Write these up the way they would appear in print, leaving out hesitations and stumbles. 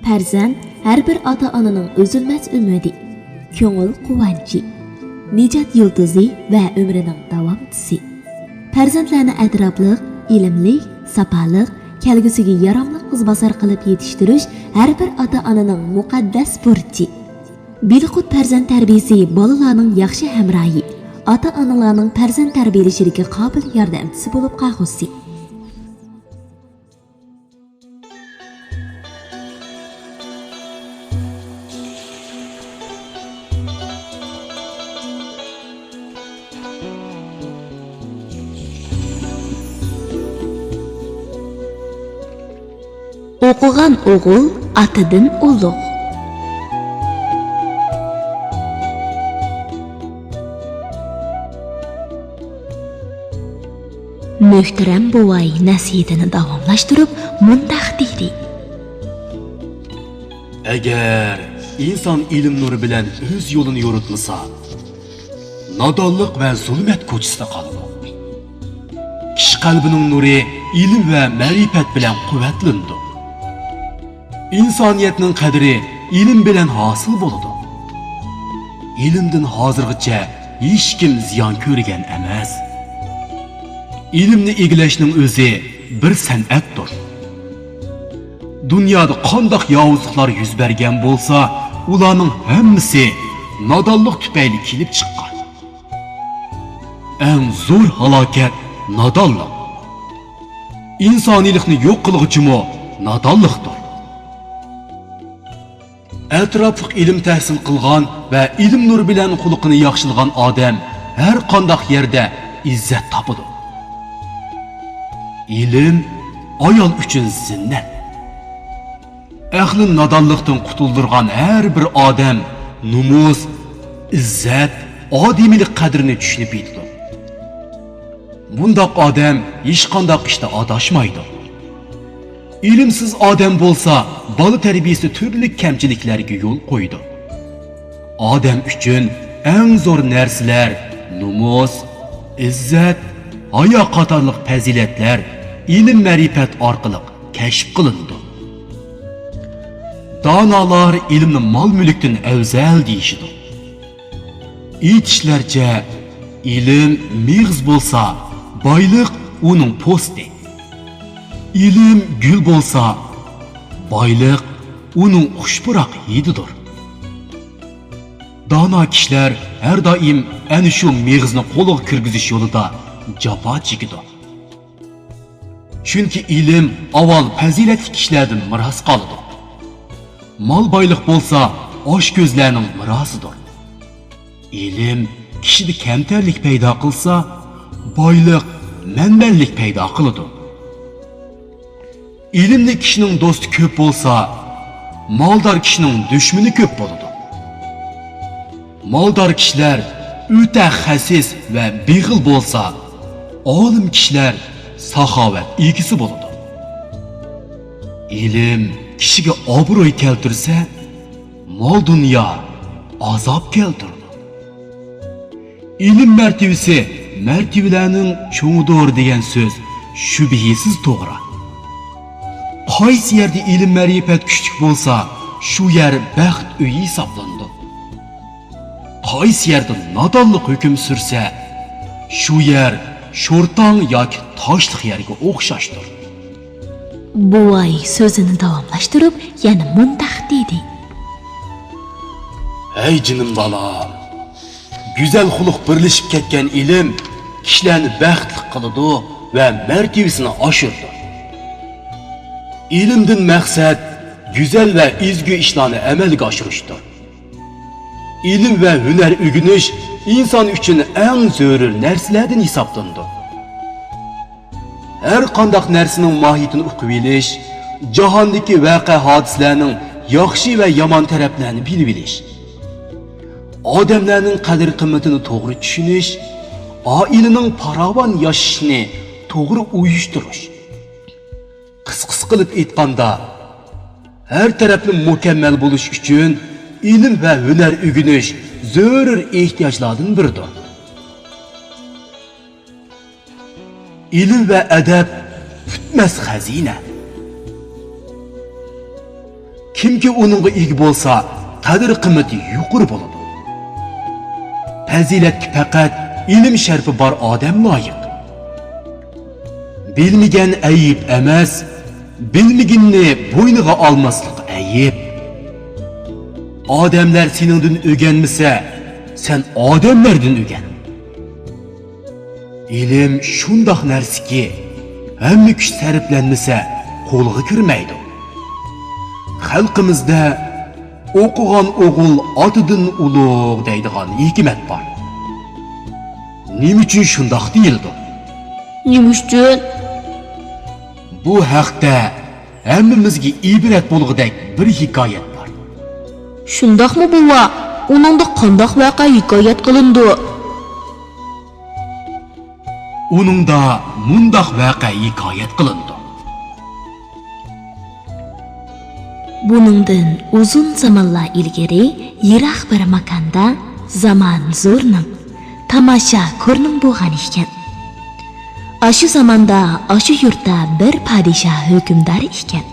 Farzand har bir ota-onaning o'zilmas umidi, ko'ngil quvonchi, nijot yulduzi va umrining davomchisi. Farzandlarni atrofli, ilmli, safoliq, kelgusiga yaramli qizbosar qilib yetishtirish har bir ota-onaning muqaddas burchi. Bilqut farzand tarbiyasi bolalarning yaxshi hamrohi, ota-onalarning farzand tarbiyalashiga qobil yordamchisi bo'lib qolgusi. O'qigan o'g'il atidan ulug'. Muhtaram buvay nasihatini davomlashtirib mundaq deydi. Agar inson ilm nuri bilan o'z yo'lini yo'ritmasa, nodonlik va zulmat ko'chisida qoladi. Kishi qalbining nuri ilm va ma'rifat bilan quvvatlandi. İnsoniyatning qadri ilm bilan hosil bo'ladi. Ilmdan hozirgacha hech kim ziyon ko'rgan emas. İlimni eglashning o'zi bir san'atdir. Dunyoda qanday yovuzliklar yuz bergan bo'lsa, ularning hammasi nodonlik tufayli kelib chiqqan. Eng zo'r halokat nodonlik. İnsoniylikni yo'q qilg'uchimi nodonlikdir. Atrofliq ilm tahsil qilgan va ilm nur bilan xulqini yaxshilagan odam har qanday yerda izzat topadi. İlim ayol uchun zinnat. Ahli nodonlikdan qutuldirgan har bir odam numus, izzat, odimiylik qadrini tushunib yetdi. Bundoq odam hech qanday ishda adashmaydi. İlimsiz odam bo'lsa, bola tarbiyasi turli kamchiliklarga yo'l qo'ydi. Odam uchun eng zo'r narsalar numus, izzat, hayo qatorliq fazilatlar ilm ma'rifat orqali kashf qilindi. Donolar ilmni mol-mulkdan afzal deyishdi. Aytishlaricha, ilm mig'iz bo'lsa, boylik uning po'sti. İlim gül bo'lsa, boylik uning xushpuroq hididir. Dono kishilar har doim ana shu mig'izni qo'lga kirgizish yo'lida jafo chekidi. Chunki ilm avval fazilatli kishilardan miros qoladi. Mol boylik bo'lsa, osh ko'zlarning mirosidir. Ilm kishida kamtarlik paydo qilsa, boylik manmanlik paydo qiladi. İlimli kişinin dostu köp olsa, maldar kişinin düşməni köp boludu. Maldar kişiler öte xəsis ve beğil bolsa, alim kişiler saxavet ikisi boludu. İlim kişiga obro'y keltirse, mal dünya azap keltirdi. İlim mertebesi mertebelerinin çoğudur degan söz şübhisiz to'g'ri. Qaysi yerda ilm ma'rifat kuchli bo'lsa, shu yer baxt uyi hisoblandi. Qaysi yerda nodonlik hukm sursa, shu yer sho'rtong yoki toshliq yerga o'xshashdir. Buvay so'zini davomlashtirib, yana mundaq dedi. Ey jinim bolam, go'zal xulq birlashib ketgan ilm kishilarni baxtli qiladi va martabasini oshirdi. İlimden maksat güzel ve izgü işlerini amelga oshirishdir. İlim ve hüner ögünüş insan için en zörür narsalardan hisoblandi. Her qandaq narsaning mohiyatini o'qib bilish, jahondagi voqea hodisalarning yaxshi va yomon taraflarini bilib bilish, odamlarning qadr qimmatini to'g'ri tushunish, oilaning farovon yashashini to'g'ri uyushtirish. Qisqasi qilib aytganda, her tarafli mukammal bo'lish uchun ilm va hunar o'rganish zarur ehtiyojlardan biridir. İlim ve edep bütmez hazine. Kimki onunğa ega bolsa, qadr qimmati yuqori bo'ladi. Fazilatga faqat ilm sharfi bor odam loyiq. Bilmagan ayib emas, bilmaganni bo'yniga olmaslik ayib. Odamlar seningdan o'rganmasa, sen odamlardan o'rgan. Ilm shundoq narsaki, hamma kuch sarflanmasa, qo'lga kirmaydi. Xalqimizda o'qigan o'g'il otidan ulug' deydigan hikmat bor. Nima uchun shundoq deyildi? Nima uchun? Bu haqda hammamizga ibrat bo'lg'idek bir hikoyat bor. Shundoqmi buva? Uningda qandoq voqea hikoyat qilindi? Uningda mundoq voqea hikoyat qilindi. Buningdan uzun zamonlar ilgari yiroq bir makonda Zaman zo'rning tomosha ko'rning bo'lgan ekan. Ashu zamonda ashu yurtda bir podshoh hukmdor ekan.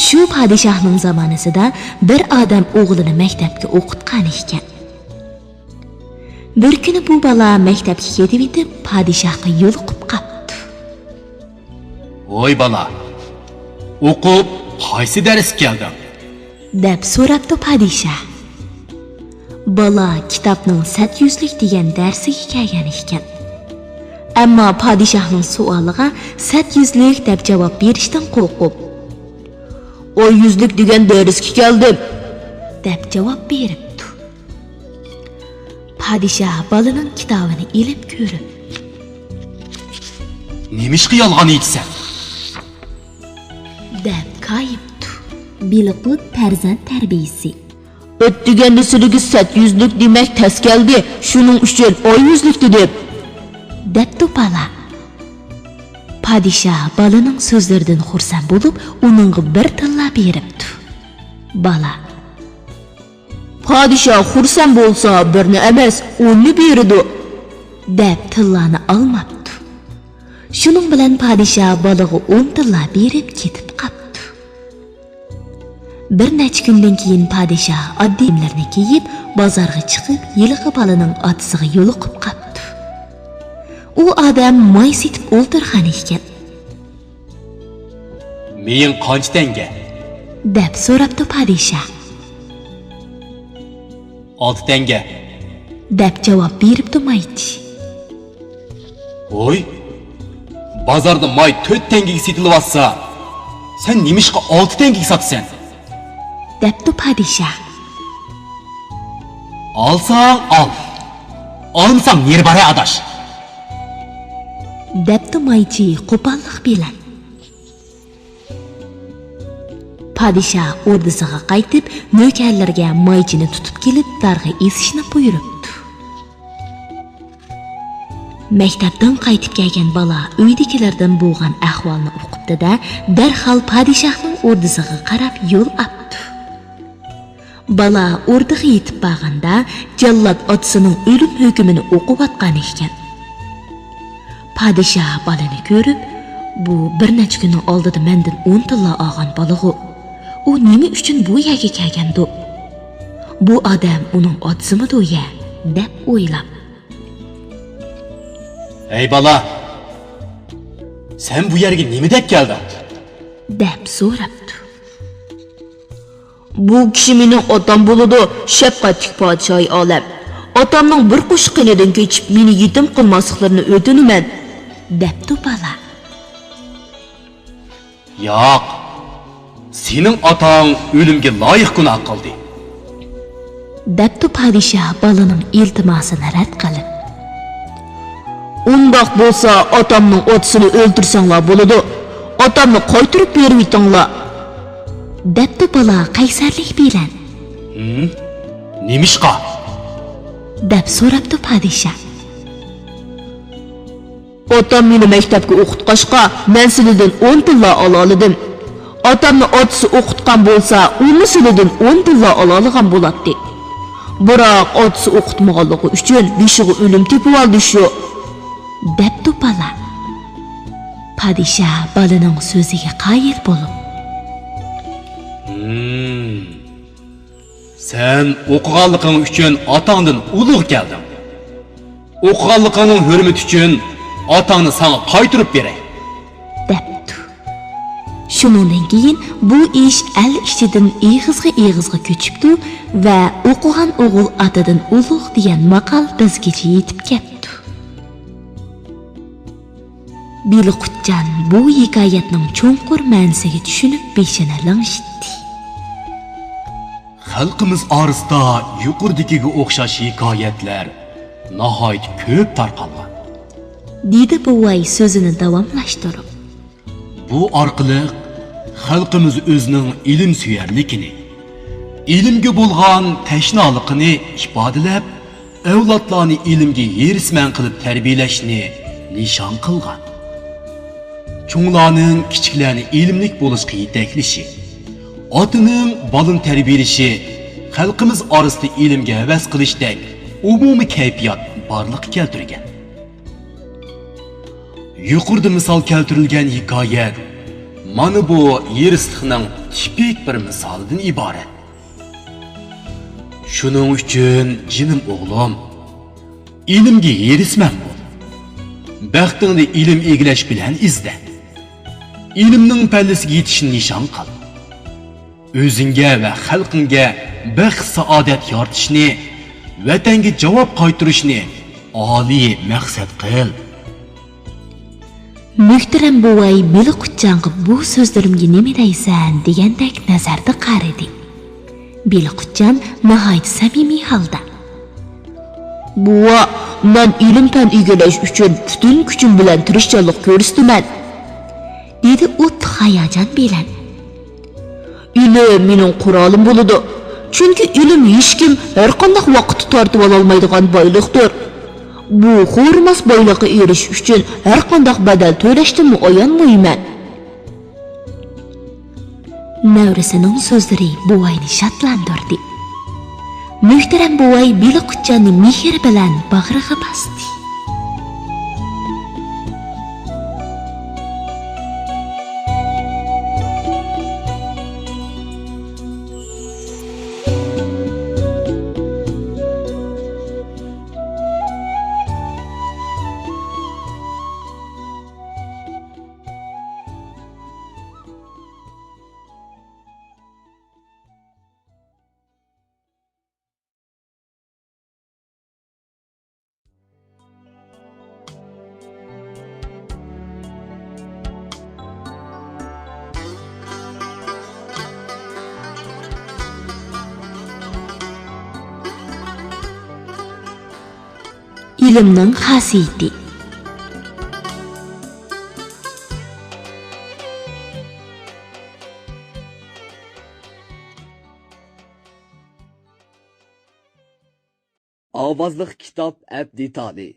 Shu podshohning zamonasida bir odam o'g'lini maktabga o'qitgan ekan. Bir kuni bu bola maktabga ketib yetib, podshohga yo'liqib qoldi. "Voy bola, o'qib qaysi darsga kelding?" deb so'rabdi podshoh. Bola kitobning 700lik degan darsiga kelgan ekan. Ammo podshohning savoliga 700lik deb javob berishdan qo'rqib, "100lik degan darsga keldim" deb javob beribdi. Podshoh bolaning kitobini ilib ko'rib, "Nemishqa yolg'on aytsan?" deb qayibdi. Biliqut farzand tarbiyasi. "O'tdiganda sizga 700lik demak tas keldi, shuning uchun 100lik dedim" debdi bola. Podshoh bolaning so'zlaridan xursand bo'lib, uningga bir tilla beribdi. Bola: "Podshoh xursand bo'lsa, birni emas, 10ni beradi" deb tillani olmabdi. Shuning bilan podshoh bolaga 10 tilla berib ketib qoldi. Bir necha kundan keyin podshoh oddiy kiyimlarni kiyib, bozorga chiqib, yilqi bolaning otasiga yo'liqib qoldi. U odam moy setib o'ltirgan ekan. "Men qancha tanga?" deb so'rabdi podshoh. 6 tanga deb javob beribdi moychi. "Voy, bozorda moy 4 tangaga sotilyapsa, sen nemishqa 6 tangaga sotsan?" debdi podshoh. "Olsang ol. Olmasang yer bari adash" debdi moychi qo'pollik bilan. Podshoh o'rdisiga qaytib, navkarlarga moychini tutib kelib, darg'a esishni buyuribdi. Maktabdan qaytib kelgan bola uydagilardan bo'lgan ahvolni o'qibdi-da, darhol podshohning o'rdisiga qarab yo'l oldi. Bola o'rdiga yetib borganda, jallod otasining o'lim hukmini o'qiyotgan ekan. Podshoh bolani ko'rib, "Bu bir necha kun oldida mendan 10 tilla olgan bola-ku. U nima uchun bu yerga kelgandi? Bu odam uning otasimi ya?" deb o'ylab. "Ey bola, sen bu yerga nima deb kelding?" deb so'rabdi. "Bu kishi mening otam bo'ladi, shafqatli podshoh olam. Otamning bir qo'shiqinidan kechib meni yetim qilmasliklarini o'tinaman" debdi bola. "Yo'q, sening otang o'limga loyiq gunoh qildi" debdi podshoh bolaning iltimosini rad qilib. "Undoq bo'lsa, otamning otasini o'ltirsanglar bo'ladi. Otamni qaytirib berib yetinglar" debdi bola qaysarlik bilan. "Nemishqa?" deb so'rabdi podshoh. "Otam meni maktabga o'qitqachqa, men sizdan 10 tilla ola oldim. Otamni otasi o'qitgan bo'lsa, uni sizdan 10 tilla ola olgan bo'ladi. Biroq otasi o'qitmaganligi uchun beshiga o'lim tepib oldi shu" debdi bola. Podshoh bolaning so'ziga qoyil bo'lib, Sen o'qiganliging uchun otangdan ulug' kelding. O'qiganligingning hurmati uchun otangni sana qaytirib beray. debdi. Shuningdan keyin bu ish el ichidan ig'izga ko'chibdi va o'qigan o'g'il otadan ulug' degan maqol bizgacha yetib keldi. Biliqutjan bu hikoyatning cho'nqur ma'nosiga tushunib beshini langshitdi. Xalqimiz orasida yuqoridagiga o'xshash hikoyatlar nihoyat ko'p tarqalgan. Dedi buvay so'zini davomlashtirib. Bu orqali xalqimiz o'zining ilm suyarligini, ilmga bo'lgan tashnoligini ifodalab, avlodlarni ilmga yerisman qilib tarbiyalashni nishon qilgan. Cho'nglarning kichiklarni ilmlik bo'lishga yetaklashi, otaning bolani tarbiyalashi xalqimiz orasida ilmga havas qilishdek umumiy kayfiyat borliq keltirgan. Yuqorida misol keltirilgan hikoyat mana bu yerislikning tipik bir misolidan iborat. Shuning uchun jinim o'g'lim, ilmga yerisman bo'l. Baxtingni ilm egilash bilan izla. Ilmning pallasiga yetishni nishon qil. O'zingga va xalqingga baxt saodat yoritishni, vatanga javob qaytarishni oliy maqsad qil. Muhtaram buvay Biliqutjanga bu so'zlarimga nima deysan degandek nazarda qaradi. Biliqutjan nihoyat samimiy holda: "Buva, men ilm-fan egallash uchun butun kuchim bilan tirishchilik ko'rsataman," dedi o't hayajon bilan. "Ilm mening qurolim bo'ladi. Chunki ilm hech kim har qanday vaqtda tortib ola olmaydigan boyliqdir. Bu hurmas boyliqqa erishish uchun har qanday badal to'lashni o'ylamayman." Navrasining so'zlari buvayni shodlantirdi. Muhtaram buvay Biliqutjanni mehr bilan bag'riga bosdi. İlimning xosiyati. Ovozliq kitob Abdi Toli.